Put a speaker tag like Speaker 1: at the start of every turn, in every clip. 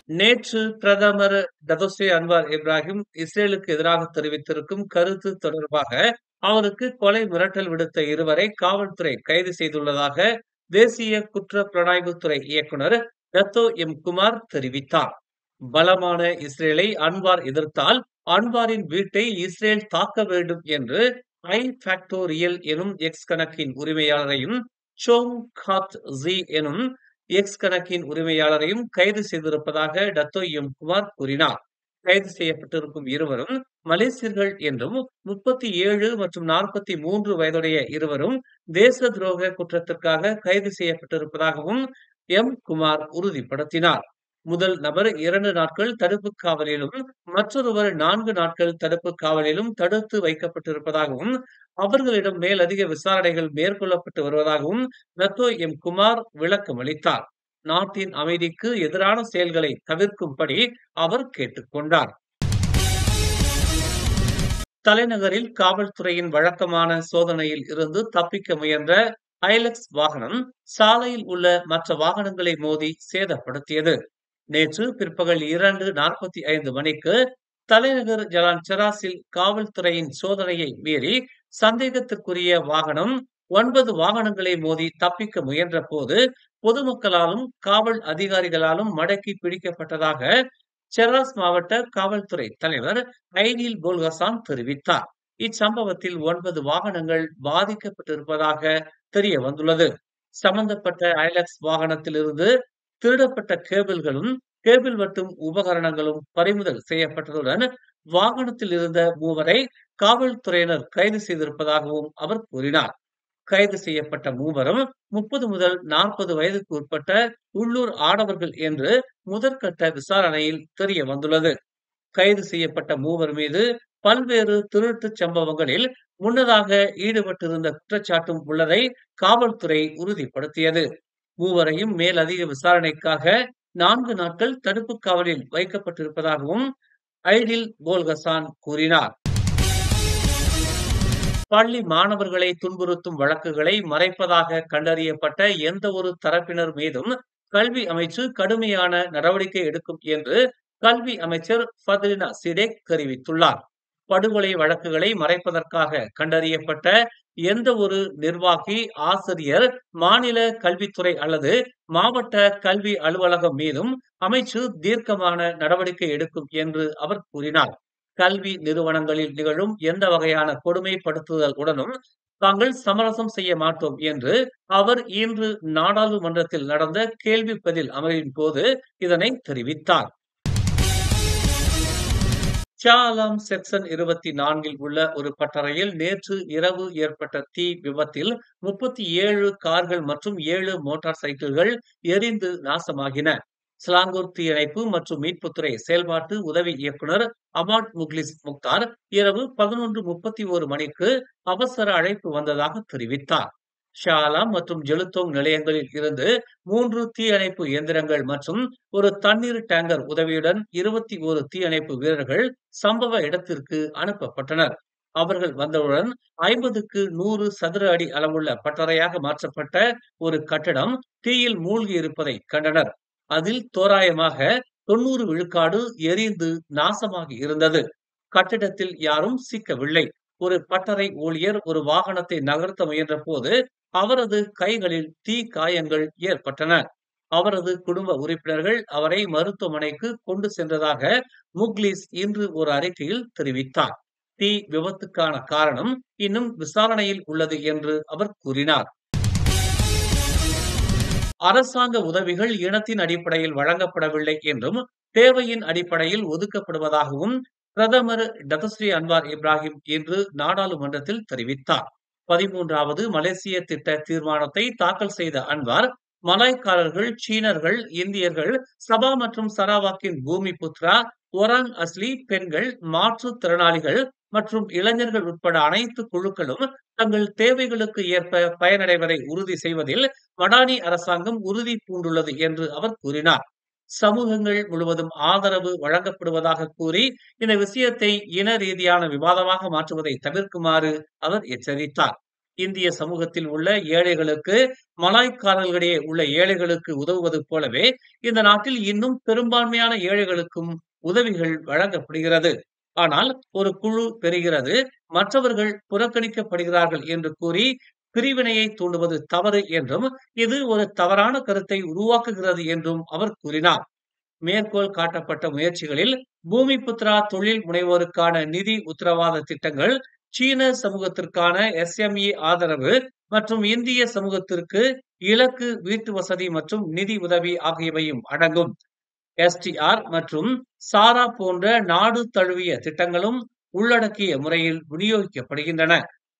Speaker 1: நேற்று பிரதமர் Dato' Sri Anwar Ibrahim இஸ்ரேலுக்கு எதிராக தெரிவித்திருக்கும் கருத்து தொடர்பாக அவருக்கு கொலை மிரட்டல் விடுத்த இருவரை காவல்துறை கைது செய்துள்ளதாக தேசிய குற்ற புலனாய்வுத்துறை இயக்குனர் டத்தோ எம் குமார் தெரிவித்தார். பலமான இஸ்ரேலை அன்வார் எதிர்த்தால் அன்வாரின் வீட்டை இஸ்ரேல் தாக்க வேண்டும் என்று ஐ ஃபேக்டோரியல் எனும் எக்ஸ் கணக்கின் உரிமையாளரையும் சோங் காத் ஜி எனும் எக்ஸ் கணக்கின் உரிமையாளரையும் கைது செய்திருப்பதாக டத்தோ எம் குமார் கூறினார். கைது செய்யப்பட்டிருக்கும் இருவரும் மலேசியர்கள் என்றும் 37 மற்றும் 43 வயதுடைய இருவரும் தேச துரோக குற்றத்திற்காக கைது செய்யப்பட்டிருப்பதாகவும் எம் குமார் உறுதிப்படுத்தினார். முதல் நபர் 2 நாட்கள் தடுப்பு காவலிலும் மற்றொருவர் 4 நாட்கள் தடுப்பு காவலிலும் தடுத்து வைக்கப்பட்டிருப்பதாகவும் அவர்களிடம் மேலதிக விசாரணைகள் மேற்கொள்ளப்பட்டு வருவதாகவும் டத்தோ எம் குமார் விளக்கம் அளித்தார். நாட்டின் அமைதிக்கு எதிரான செயல்களை தவிர்க்கும்படி அவர் கேட்டுக்கொண்டார். தலைநகரில் காவல்துறையின் வழக்கமான சோதனையில் இருந்து தப்பிக்க முயன்ற ஹைலக்ஸ் வாகனம் சாலையில் உள்ள மற்ற வாகனங்களை மோதி சேதப்படுத்தியது. நேற்று பிற்பகல் 2:45 மணிக்கு தலைநகர் ஜலான் செராஸில் காவல்துறையின் சோதனையை மீறி சந்தேகத்திற்குரிய வாகனம் 9 வாகனங்களை மோதி தப்பிக்க முயன்ற போது பொதுமக்களாலும் காவல் அதிகாரிகளாலும் மடக்கி பிடிக்கப்பட்டதாக செராஸ் மாவட்ட காவல்துறை தலைவர் ஐடில் போல்கசான் தெரிவித்தார். இச்சம்பவத்தில் 9 வாகனங்கள் பாதிக்கப்பட்டிருப்பதாக தெரிய வந்துள்ளது. சம்பந்தப்பட்ட ஐலக்ஸ் வாகனத்திலிருந்து திருடப்பட்ட கேபிள்களும் கேபிள் வெட்டும் உபகரணங்களும் பறிமுதல் செய்யப்பட்டதுடன் வாகனத்தில் இருந்த 3வரை காவல்துறையினர் கைது செய்திருப்பதாகவும் அவர் கூறினார். கைது செய்யப்பட்ட 3வரும் 30 முதல் 40 வயதுக்கு உட்பட்ட உள்ளூர் ஆடவர்கள் என்று முதற்கட்ட விசாரணையில் தெரிய வந்துள்ளது. கைது செய்யப்பட்ட 3 மீது பல்வேறு திருட்டுச் சம்பவங்களில் முன்னதாக ஈடுபட்டிருந்த குற்றச்சாட்டும் உள்ளதை காவல்துறை உறுதிப்படுத்தியது. 3வரையும் மேலதிக விசாரணைக்காக 4 நாட்கள் தடுப்பு காவலில் வைக்கப்பட்டிருப்பதாகவும் ஐடில் போல்கசான் கூறினார். பள்ளி மாணவர்களை துன்புறுத்தும் வழக்குகளை மறைப்பதாக கண்டறியப்பட்ட எந்த ஒரு தரப்பினர் மீதும் கல்வி அமைச்சு கடுமையான நடவடிக்கை எடுக்கும் என்று கல்வி அமைச்சர் ஃபத்ரினா சிடேக் தெரிவித்துள்ளார். படுகொலை வழக்குகளை மறைப்பதற்காக கண்டறியப்பட்ட எந்த ஒரு நிர்வாகி, ஆசிரியர், மாநில கல்வித்துறை அல்லது மாவட்ட கல்வி அலுவலகம் மீதும் அமைச்சு தீர்க்கமான நடவடிக்கை எடுக்கும் என்று அவர் கூறினார். கல்வி நிறுவனங்களில் நிகழும் எந்த வகையான கொடுமைப்படுத்துதல் உடனும் தாங்கள் சமரசம் செய்ய மாட்டோம் என்று அவர் இன்று நாடாளுமன்றத்தில் நடந்த கேள்வி பதில் அமர்வின் போது இதனை தெரிவித்தார். ஷா ஆலம் செக்ஷன் 24 உள்ள ஒரு பட்டறையில் நேற்று இரவு ஏற்பட்ட தீ விபத்தில் 37 கார்கள் மற்றும் 7 மோட்டார் சைக்கிள்கள் எரிந்து நாசமாகின. சிலாங்கூர் தீயணைப்பு மற்றும் மீட்புத்துறை செயல்பாட்டு உதவி இயக்குனர் அமாட் முக்லிஸ் முக்தார் இரவு 11:31 மணிக்கு அவசர அழைப்பு வந்ததாக தெரிவித்தார். ஷா ஆலம் மற்றும் ஜெலுத்தோங் நிலையங்களில் இருந்து 3 தீயணைப்பு இயந்திரங்கள் மற்றும் ஒரு தண்ணீர் டேங்கர் உதவியுடன் 21 தீயணைப்பு வீரர்கள் சம்பவ இடத்திற்கு அனுப்பப்பட்டனர். அவர்கள் வந்தவுடன் 50க்கு 100 சதுர அடி அளவுள்ள பட்டறையாக மாற்றப்பட்ட ஒரு கட்டடம் தீயில் மூழ்கி இருப்பதை கண்டனர். அதில் தோராயமாக 90 விழுக்காடு எரிந்து நாசமாகி இருந்தது. கட்டிடத்தில் யாரும் சிக்கவில்லை. ஒரு பட்டறை ஊழியர் ஒரு வாகனத்தை நகர்த்த முயன்ற போது அவரது கைகளில் தீ காயங்கள் ஏற்பட்டன. அவரது குடும்ப உறுப்பினர்கள் அவரை மருத்துவமனைக்கு கொண்டு சென்றதாக முக்லிஸ் இன்று ஒரு அறிக்கையில் தெரிவித்தார். தீ விபத்துக்கான காரணம் இன்னும் விசாரணையில் உள்ளது என்று அவர் கூறினார். அரசாங்க உதவிகள் இனத்தின் அடிப்படையில் வழங்கப்படவில்லை என்றும் தேவையின் அடிப்படையில் ஒதுக்கப்படுவதாகவும் பிரதமர் டதோஸ்ரீ அன்வார் இப்ராஹிம் இன்று நாடாளுமன்றத்தில் தெரிவித்தார். 13வது மலேசிய திட்ட தீர்மானத்தை தாக்கல் செய்த அன்வார் மலாய்க்காரர்கள், சீனர்கள், இந்தியர்கள், சபா மற்றும் சராவாக்கின் பூமி புத்ரா, ஒராங் அஸ்லி, பெண்கள், மாற்றுத்திறனாளிகள் மற்றும் இளைஞர்கள் உட்பட அனைத்து குழுக்களும் தங்கள் தேவைகளுக்கு ஏற்ப பயனடைவதை உறுதி செய்வதில் மடானி அரசாங்கம் உறுதி பூண்டுள்ளது என்று அவர் கூறினார். சமூகங்கள் முழுவதும் ஆதரவு வழங்கப்படுவதாக கூறி இந்த விஷயத்தை இன ரீதியான விவாதமாக மாற்றுவதை தவிர்க்குமாறு அவர் எச்சரித்தார். இந்திய சமூகத்தில் உள்ள ஏழைகளுக்கு மலாய்க்காரர்களிடையே உள்ள ஏழைகளுக்கு உதவுவது போலவே இந்த நாட்டில் இன்னும் பெரும்பான்மையான ஏழைகளுக்கும் உதவிகள் வழங்கப்படுகிறது. ஆனால் ஒரு குழு பெறுகிறது, மற்றவர்கள் புறக்கணிக்கப்படுகிறார்கள் என்று கூறி பிரிவினையை தூண்டுவது தவறு என்றும் இது ஒரு தவறான கருத்தை உருவாக்குகிறது என்றும் அவர் கூறினார். மேற்கோள் காட்டப்பட்ட முயற்சிகளில் பூமிபுத்ரா தொழில் முனைவோருக்கான நிதி உத்தரவாத திட்டங்கள், சீன சமூகத்திற்கான SME ஆதரவு மற்றும் இந்திய சமூகத்திற்கு இலக்கு வீட்டு வசதி மற்றும் நிதி உதவி ஆகியவையும் அடங்கும். STR மற்றும் சாரா போன்ற நாடு தழுவிய திட்டங்களும் உள்ளடக்கிய முறையில் விநியோகிக்கப்படுகின்றன.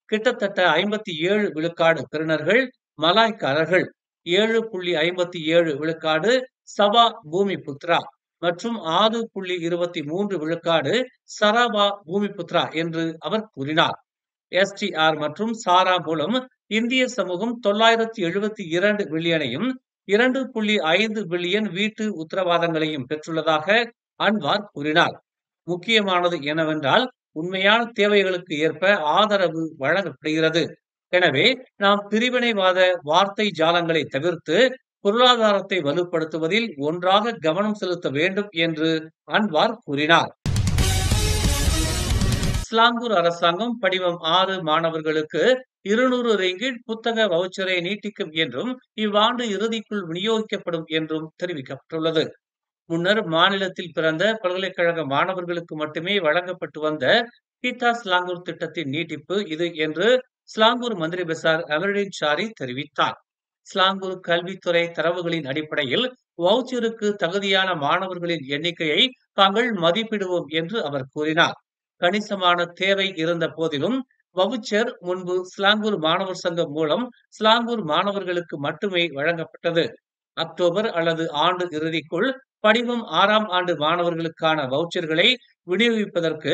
Speaker 1: கிட்டத்தட்ட 57 விழுக்காடு பெறுநர்கள் மலாய்க்காரர்கள், 7.57 விழுக்காடு சபா பூமிபுத்ரா மற்றும் 6.23 விழுக்காடு சராபா பூமிபுத்ரா என்று அவர் கூறினார். STR மற்றும் சாரா மூலம் இந்திய சமூகம் 972 பில்லியனையும் 2.5 பில்லியன் வீட்டு உத்தரவாதங்களையும் பெற்றுள்ளதாக அன்வார் கூறினார். முக்கியமானது என்னவென்றால் உண்மையான தேவைகளுக்கு ஏற்ப ஆதரவு வழங்கப்படுகிறது. எனவே நாம் பிரிவினைவாத வார்த்தை ஜாலங்களை தவிர்த்து பொருளாதாரத்தை வலுப்படுத்துவதில் ஒன்றாக கவனம் செலுத்த வேண்டும் என்று அன்வார் கூறினார். ஸ்லாங்கூர் அரசாங்கம் படிவம் 6 மாணவர்களுக்கு 200 ரிங்கிட் புத்தக வவுச்சரை நீட்டிக்கும் என்றும் இவ்வாண்டு இறுதிக்குள் விநியோகிக்கப்படும் என்றும் தெரிவிக்கப்பட்டுள்ளது. முன்னர் மாநிலத்தில் பிறந்த பல்கலைக்கழக மாணவர்களுக்கு மட்டுமே வழங்கப்பட்டு வந்த கீதா ஸ்லாங்கூர் திட்டத்தின் நீட்டிப்பு இது என்று ஸ்லாங்கூர் மந்திரி பெசார் அமருதீன் ஷாரி தெரிவித்தார். ஸ்லாங்கூர் கல்வித்துறை தரவுகளின் அடிப்படையில் வவுச்சருக்கு தகுதியான மாணவர்களின் எண்ணிக்கையை தாங்கள் மதிப்பிடுவோம் என்று அவர் கூறினார். கணிசமான தேவை இருந்த போதிலும் வவுச்சர் முன்பு ஸ்லாங்கூர் மாணவர் சங்கம் மூலம் ஸ்லாங்கூர் மாணவர்களுக்கு மட்டுமே வழங்கப்பட்டது. அக்டோபர் அல்லது ஆண்டு இறுதிக்குள் படிவம் 6ஆம் ஆண்டு மாணவர்களுக்கான வவுச்சர்களை விநியோகிப்பதற்கு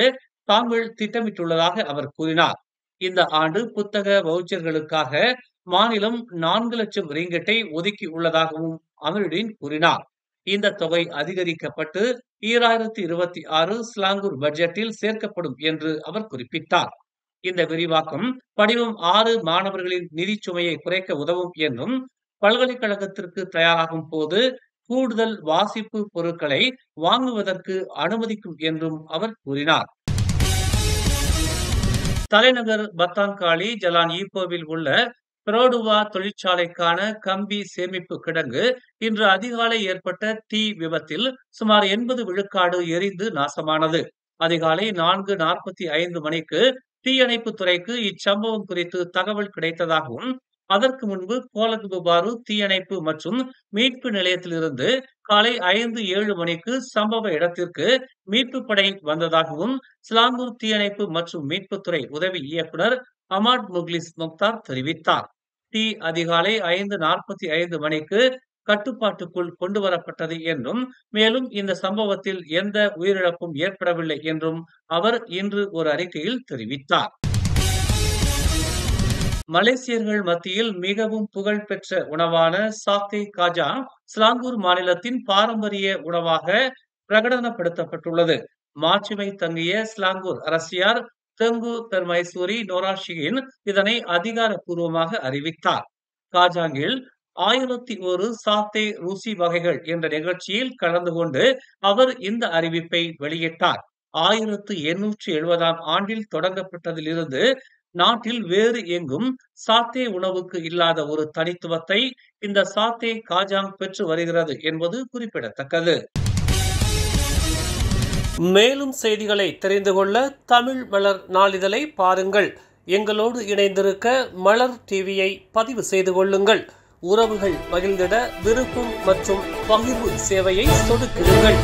Speaker 1: தாங்கள் திட்டமிட்டுள்ளதாக அவர் கூறினார். இந்த ஆண்டு புத்தக வவுச்சர்களுக்காக மாநிலம் 4 லட்சம் ரிங்கெட்டை ஒதுக்கி உள்ளதாகவும் அமருதீன் கூறினார். இந்த தொகை அதிகரிக்கப்பட்டு 2026 ஸ்லாங்கூர் பட்ஜெட்டில் சேர்க்கப்படும் என்று அவர் குறிப்பிட்டார். இந்த விரிவாக்கம் படிவம் 6 மாணவர்களின் நிதி சுமையை குறைக்க உதவும் என்றும் பல்கலைக்கழகத்திற்கு தயாராகும் போது கூடுதல் வாசிப்பு பொருட்களை வாங்குவதற்கு அனுமதிக்கும் என்றும் அவர் கூறினார். தலைநகர் பத்தாங்காலி ஜலான் ஈப்போவில் உள்ள பெரோடுவா தொழிற்சாலைக்கான கம்பி சேமிப்பு கிடங்கு இன்று அதிகாலை ஏற்பட்ட தீ விபத்தில் சுமார் 80 விழுக்காடு எரிந்து நாசமானது. அதிகாலை 4:45 மணிக்கு தீயணைப்பு துறைக்கு இச்சம்பவம் குறித்து தகவல் கிடைத்ததாகவும் அதற்கு முன்பு கோலகுபாரு தீயணைப்பு மற்றும் மீட்பு நிலையத்திலிருந்து காலை 5:07 மணிக்கு சம்பவ இடத்திற்கு மீட்பு படை வந்ததாகவும் ஸ்லாங்கூர் தீயணைப்பு மற்றும் மீட்புத்துறை உதவி இயக்குனர் அமாட் முக்லிஸ் முக்தார் தெரிவித்தார். தீ அதிகாலை 5:45 மணிக்கு கட்டுப்பாட்டுக்குள் கொண்டு வரப்பட்டது என்றும் மேலும் இந்த சம்பவத்தில் எந்த உயிரிழப்பும் ஏற்படவில்லை என்றும் அவர் இன்று ஒரு அறிக்கையில் தெரிவித்தார். மலேசியர்கள் மத்தியில் மிகவும் புகழ்பெற்ற உணவான சாத்தே காஜா ஸ்லாங்கூர் மாநிலத்தின் பாரம்பரிய உணவாக பிரகடனப்படுத்தப்பட்டுள்ளது. மாட்சிமை தங்கிய ஸ்லாங்கூர் அரசியார் தெங்கு பெர்மைசூரி நோராஷியின் இதனை அதிகாரப்பூர்வமாக அறிவித்தார். காஜாங்கில் 1001 சாத்தே ருசி வகைகள் என்ற நிகழ்ச்சியில் கலந்து கொண்டு அவர் இந்த அறிவிப்பை வெளியிட்டார். 1870ஆம் ஆண்டில் தொடங்கப்பட்டதிலிருந்து நாட்டில் வேறு எங்கும் சாத்தே உணவுக்கு இல்லாத ஒரு தனித்துவத்தை இந்த சாத்தே காஜாங் பெற்று வருகிறது என்பது குறிப்பிடத்தக்கது. மேலும் செய்திகளை தெரிந்து கொள்ள தமிழ் மலர் நாளிதழை பாருங்கள். எங்களோடு இணைந்திருக்க மலர் டிவியை பதிவு செய்து கொள்ளுங்கள். உறவுகள் மகிழ்ந்திட விருப்பம் மற்றும் பகிர்வு சேவையை சொடுக்கிடுங்கள்.